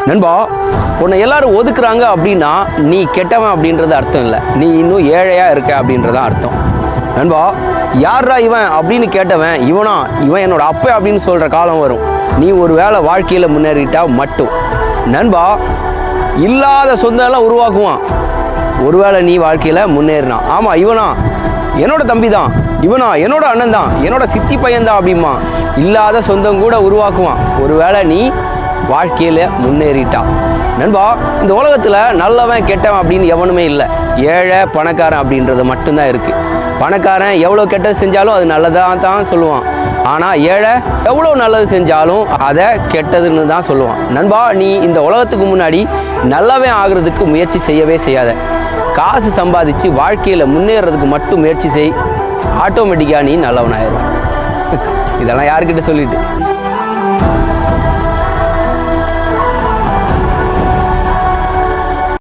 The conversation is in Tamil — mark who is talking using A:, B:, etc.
A: நண்பா, உன்னை எல்லாரும் ஒதுக்குறாங்க அப்படின்னா நீ கெட்டவன் அப்படின்றது அர்த்தம் இல்லை, நீ இன்னும் ஏழையாக இருக்க அப்படின்றதான் அர்த்தம். நண்பா, யாரா இவன் அப்படின்னு கேட்டவன் இவன் என்னோட அப்பா அப்படின்னு சொல்கிற காலம் வரும். நீ ஒரு வேளை வாழ்க்கையில் முன்னேறிட்டா மட்டும். நண்பா, இல்லாத சொந்தம்லாம் உருவாக்குவான் ஒருவேளை நீ வாழ்க்கையில் முன்னேறினா. ஆமாம், இவனா என்னோட தம்பி தான், இவனா என்னோட அண்ணன் தான், என்னோட சித்தி பையன்தான் அப்படிமா இல்லாத சொந்தம் கூட உருவாக்குவான் ஒருவேளை நீ வாழ்க்கையில் முன்னேறிட்டா. நண்பா, இந்த உலகத்தில் நல்லவன் கெட்டவன் அப்படின்னு எவனுமே இல்லை. ஏழை பணக்காரன் அப்படின்றது மட்டும்தான் இருக்குது. பணக்காரன் எவ்வளோ கெட்டது செஞ்சாலும் அது நல்லதாக தான் சொல்லுவான். ஆனால் ஏழை எவ்வளோ நல்லது செஞ்சாலும் அதை கெட்டதுன்னு தான் சொல்லுவான். நண்பா, நீ இந்த உலகத்துக்கு முன்னாடி நல்லவன் ஆகிறதுக்கு முயற்சி செய்யவே செய்யாத. காசு சம்பாதிச்சு வாழ்க்கையில் முன்னேறதுக்கு மட்டும் முயற்சி செய். ஆட்டோமேட்டிக்காக நீ நல்லவனாயிடுவான். இதெல்லாம் யாருக்கிட்ட சொல்லிட்டு